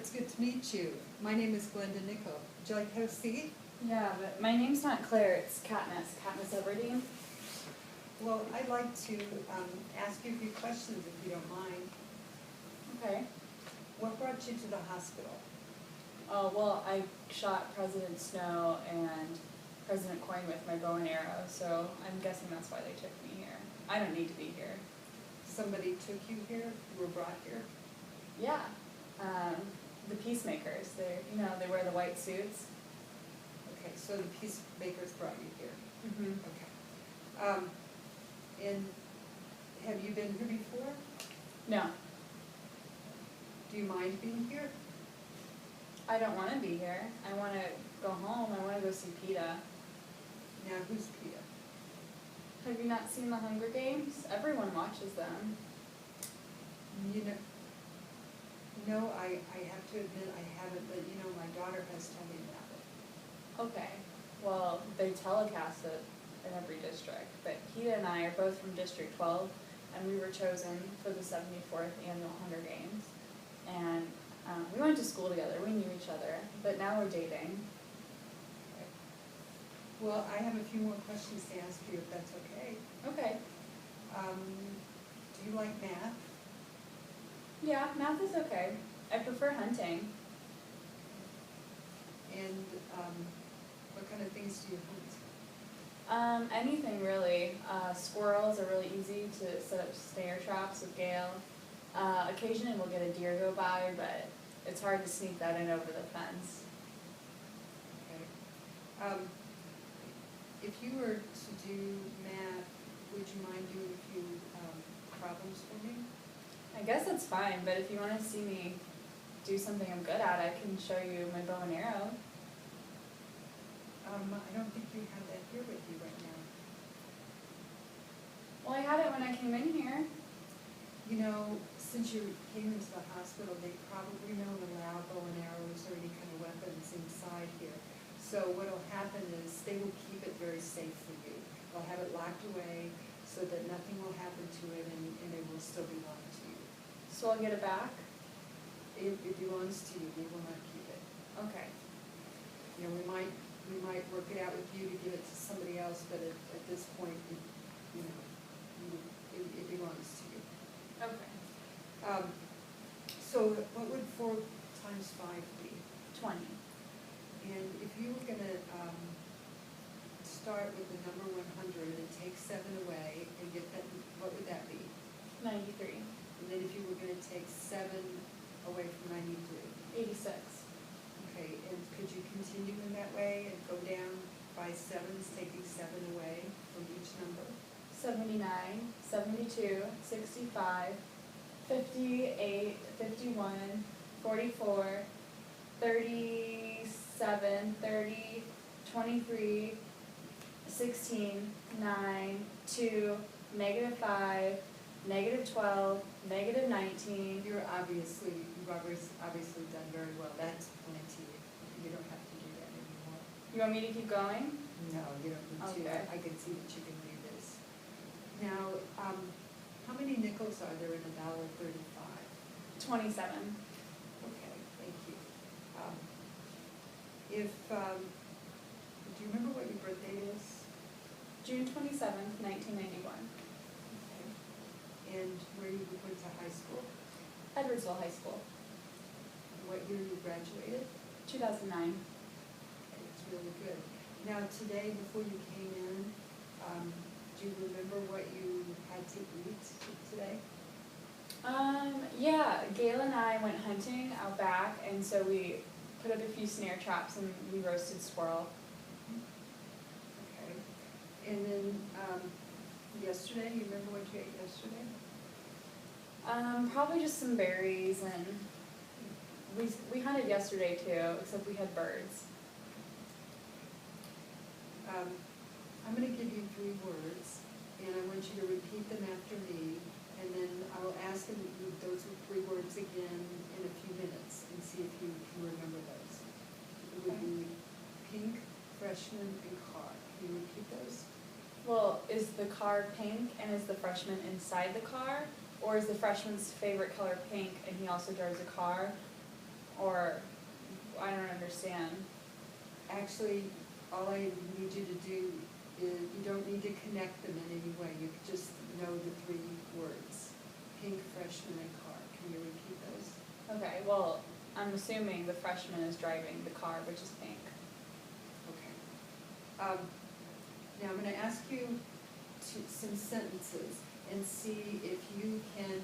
it's good to meet you. My name is Glenda Nickel. Would you like to have a seat? Yeah, but my name's not Claire, it's Katniss Everdeen. Well, I'd like to ask you a few questions if you don't mind. Okay. What brought you to the hospital? Oh, well, I shot President Snow and President Coin with my bow and arrow, so I'm guessing that's why they took me here. I don't need to be here. Somebody took you here? You were brought here? Yeah. The peacemakers, they wear the white suits. Okay, so the peacemakers brought you here. Mm-hmm. Okay. And have you been here before? No. Do you mind being here? I don't want to be here. I want to go home. I want to go see PETA. Now, who's PETA? Have you not seen the Hunger Games? Everyone watches them. You know, no, I have to admit I haven't, but you know, my daughter has told me about it. Okay. Well, they telecast it in every district, but PETA and I are both from District 12, and we were chosen for the 74th Annual Hunger Games. And we went to school together, we knew each other, but now we're dating. Okay. Well, I have a few more questions to ask you, if that's okay. Okay. Do you like math? Yeah, math is okay. I prefer hunting. And what kind of things do you hunt? Anything really. Squirrels are really easy to set up snare traps with Gale. Occasionally we'll get a deer go by, but it's hard to sneak that in over the fence. Okay. If you were to do math, would you mind doing a few problems for me? I guess that's fine, but if you want to see me do something I'm good at, I can show you my bow and arrow. I don't think you have that here with you right now. Well, I had it when I came in here. You know, since you came into the hospital, they probably don't allow bow and arrows or any kind of weapons inside here. So what will happen is they will keep it very safe for you. They'll have it locked away so that nothing will happen to it and it will still belong to you. So I'll get it back? It belongs to you. They will not keep it. Okay. You know, we might work it out with you to give it to somebody else, but at this point, it belongs to you. Okay. So what would 4 times 5 be? 20. And if you were going to start with the number 100 and take 7 away and get that, what would that be? 93. And then if you were going to take 7 away from 93? 86. Okay, and could you continue in that way and go down by 7s, taking 7 away from each number? 79, 72, 65, 58, 51, 44, 37, 30, 23, 16, 9, 2, -5, -12, -19. You've obviously done very well. That's plenty. You don't have to do that anymore. You want me to keep going? No, you don't need Okay. to. I can see that you can read this. Now, how many nickels are there in $1.35? 27. Okay, thank you. Do you remember what your birthday is? June 27th, 1991. Okay. And where you went to high school? Edwardsville High School. What year you graduated? 2009. Okay, it's really good. Now today, before you came in, do you remember what you had to eat today? Yeah, Gail and I went hunting out back, and so we put up a few snare traps and we roasted squirrel. Okay. And then yesterday, you remember what you ate yesterday? Probably just some berries, and we hunted yesterday too, except we had birds. I'm going to give you 3 words, and I want you to repeat them after me, and then I will ask you those 3 words again in a few minutes and see if you can remember those. It would be pink, freshman, and car. Can you repeat those? Well, is the car pink, and is the freshman inside the car? Or is the freshman's favorite color pink, and he also drives a car? or I don't understand. Actually, all I need you to do is, you don't need to connect them in any way, you just know the three words. Pink, freshman, and car. Can you repeat those? Okay, well, I'm assuming the freshman is driving the car, which is pink. Okay. Now I'm gonna ask you some sentences and see if you can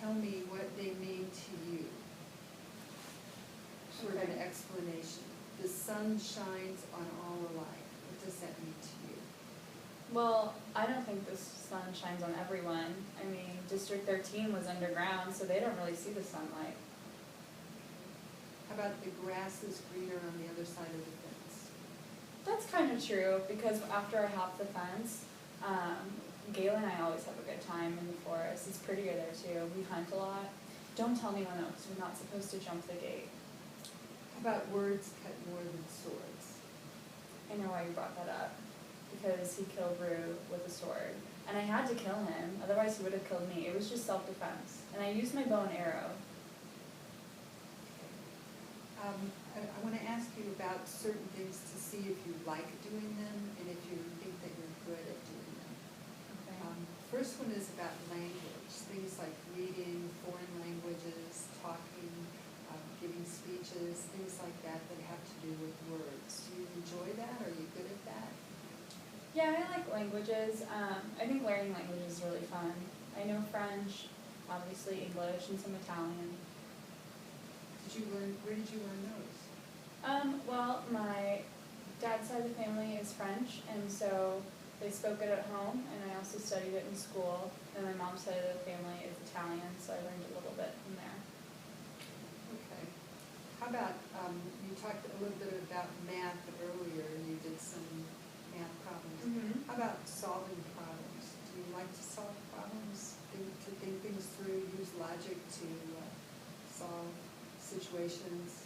tell me what they mean to you. Sort of an Okay. explanation. The sun shines on all alike. What does that mean to you? Well, I don't think the sun shines on everyone. I mean, District 13 was underground, so they don't really see the sunlight. How about the grass is greener on the other side of the fence? That's kind of true, because after I hop the fence, Galen and I always have a good time in the forest. It's prettier there too. We hunt a lot. Don't tell anyone though, because we're not supposed to jump the gate. How about words cut more than swords? I know why you brought that up, because he killed Rue with a sword. And I had to kill him, otherwise he would have killed me. It was just self-defense. And I used my bow and arrow. I want to ask you about certain things to see if you like doing them and if you think that you're good at doing them. Okay. First one is about language, things like reading, foreign languages, talking, giving speeches, things like that that have to do with words. Do you enjoy that? Are you good at that? Yeah, I like languages. I think learning languages is really fun. I know French, obviously English, and some Italian. Where did you learn those? Well, my dad's side of the family is French, and so they spoke it at home, and I also studied it in school. And my mom's side of the family is Italian, so I learned a little bit from there. Okay. How about, you talked a little bit about math earlier, and you did some math problems. Mm-hmm. How about solving problems? Do you like to solve problems, to think things through, use logic to solve situations?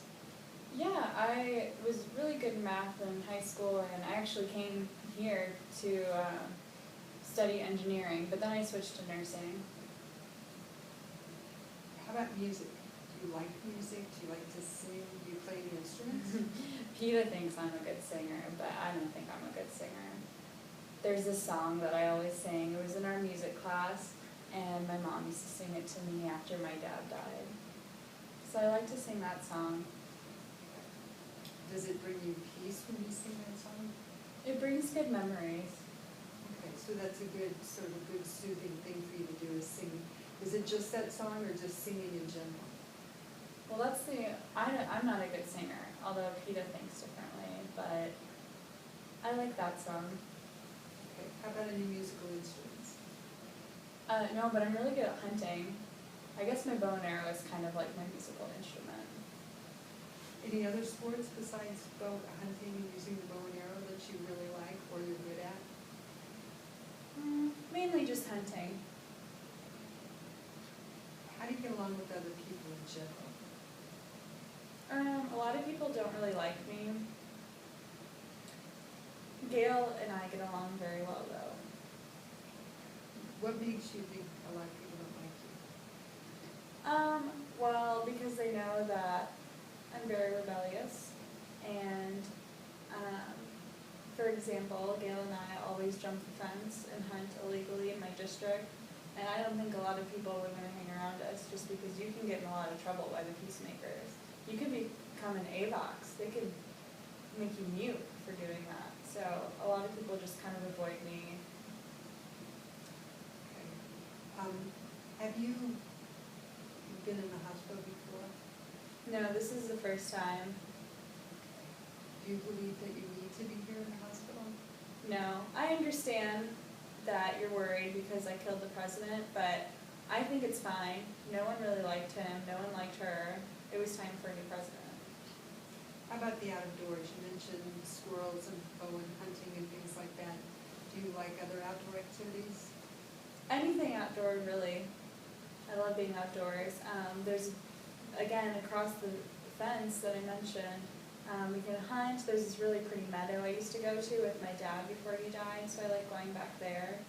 Yeah, I was really good in math in high school, and I actually came here to study engineering, but then I switched to nursing. How about music? Do you like music? Do you like to sing? Do you play any instruments? PETA thinks I'm a good singer, but I don't think I'm a good singer. There's this song that I always sing. It was in our music class, and my mom used to sing it to me after my dad died. So I like to sing that song. Does it bring you peace when you sing that song? It brings good memories. Okay, so that's a good, sort of a good soothing thing for you to do is sing. Is it just that song or just singing in general? Well, I'm not a good singer, although PETA thinks differently, but I like that song. Okay, how about any musical instruments? No, but I'm really good at hunting. I guess my bow and arrow is kind of like my musical instrument. Any other sports besides hunting and using the bow and arrow that you really like or you're good at? Mainly just hunting. How do you get along with other people in general? A lot of people don't really like me. Gail and I get along very well, though. What makes you think a lot of people don't like you? Well, because they know that I'm very rebellious, and for example, Gail and I always jump the fence and hunt illegally in my district, and I don't think a lot of people would want to hang around us just because you can get in a lot of trouble by the peacemakers. You could become an AVOX. They could make you mute for doing that. So a lot of people just kind of avoid me. Okay. Have you been in the hospital before? No, this is the first time. Do you believe that you need to be here in the hospital? No, I understand that you're worried because I killed the president, but I think it's fine. No one really liked him. No one liked her. It was time for a new president. How about the out of doors? You mentioned squirrels and bow and hunting and things like that. Do you like other outdoor activities? Anything outdoor, really. I love being outdoors. There's, again, across the fence that I mentioned, we can hunt. There's this really pretty meadow I used to go to with my dad before he died, so I like going back there.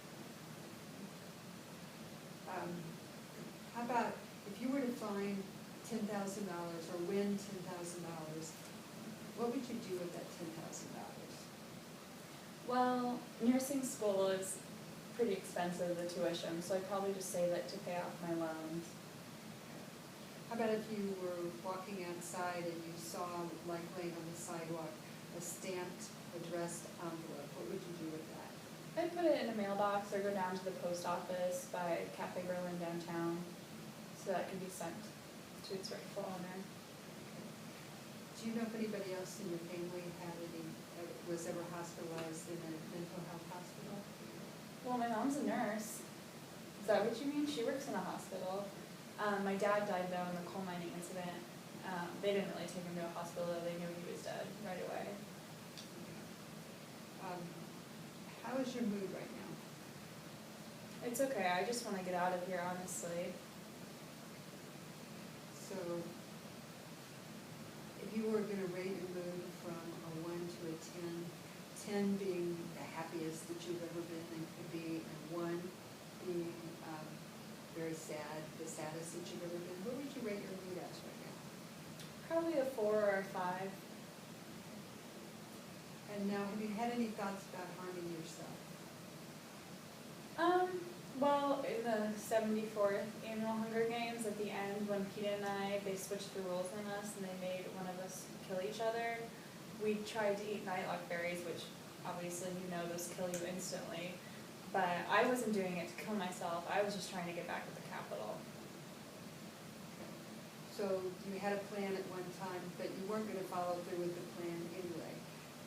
How about if you were to find $10,000 or win $10,000, what would you do with that $10,000? Well, nursing school is pretty expensive, the tuition, so I'd probably just save it to pay off my loans. How about if you were walking outside and you saw, like laying on the sidewalk, a stamped, addressed envelope? What would you do with that? I'd put it in a mailbox or go down to the post office by Cafe Berlin downtown, so that could be sent to its rightful owner. Do you know if anybody else in your family was ever hospitalized in a mental health hospital? Well, my mom's a nurse. Is that what you mean? She works in a hospital. My dad died though in the coal mining incident. They didn't really take him to a hospital though, they knew he was dead right away. How is your mood right now? It's okay, I just want to get out of here, honestly. So, if you were going to rate your mood from a 1 to a 10 being the happiest that you've ever been and could be, and 1 being very sad, the saddest that you've ever been, what would you rate your mood as right now? Probably a 4 or a 5. And now, have you had any thoughts about harming yourself? Well, in the 74th annual Hunger Games, at the end, when Peta and they switched the rules on us and they made one of us kill each other, we tried to eat nightlock berries, which obviously you know those kill you instantly. But I wasn't doing it to kill myself, I was just trying to get back at the Capitol. Okay. So you had a plan at one time, but you weren't going to follow through with the plan anyway.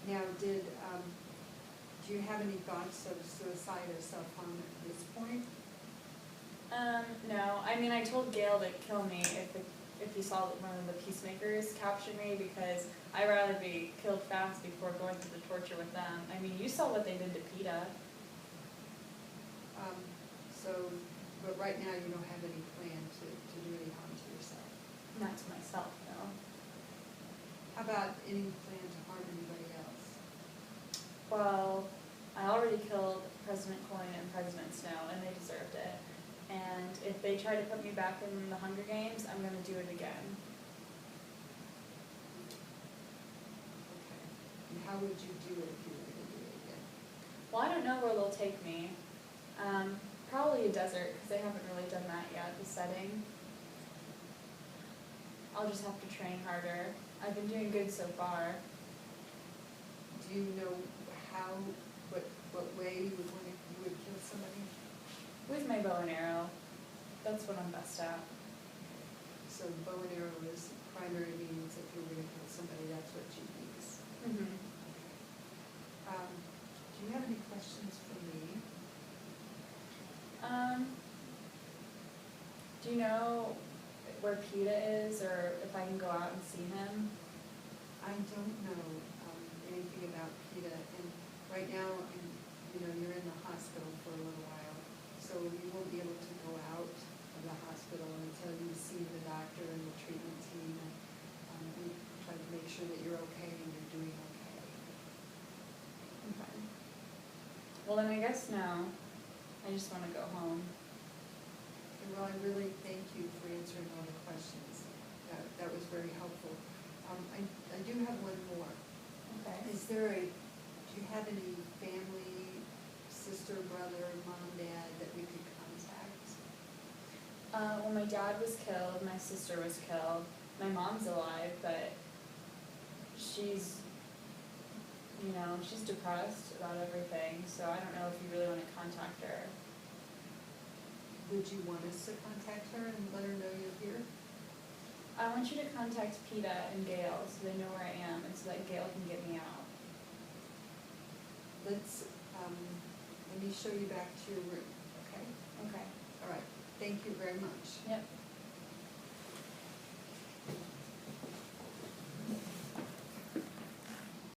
Now, do you have any thoughts of suicide or self-harm at this point? No. I mean, I told Gail to kill me if he saw one of the peacemakers capture me, because I'd rather be killed fast before going through the torture with them. I mean, you saw what they did to Peta. But right now you don't have any plan to do any harm to yourself? Not to myself, no. How about any plan to harm anybody else? Well, I already killed President Coyne and President Snow, and they deserved it. And if they try to put me back in the Hunger Games, I'm going to do it again. Okay. And how would you do it if you were going to do it again? Well, I don't know where they'll take me. Probably a desert, because they haven't really done that yet, the setting. I'll just have to train harder. I've been doing good so far. Do you know what way you would kill somebody? With my bow and arrow. That's what I'm best at. So bow and arrow is primary means if you're going to kill somebody, that's what you use. Mm-hmm. Do you have any questions for me? Do you know where Peta is, or if I can go out and see him? I don't know anything about Peta, and right now, you're in the hospital for a little while, so you won't be able to go out of the hospital until you see the doctor and the treatment team, and we try to make sure that you're okay and you're doing okay. Okay. Well, then I guess now I just want to go home. Well, I really thank you for answering all the questions. That was very helpful. I do have one more. Okay. Do you have any family, sister, brother, mom, dad that we could contact? Well, my dad was killed, my sister was killed, my mom's alive, but she's depressed about everything, so I don't know if you really want to contact her. Would you want us to contact her and let her know you're here? I want you to contact Peta and Gail so they know where I am and so that Gail can get me out. Let me show you back to your room, okay? Okay. All right, thank you very much. Yep.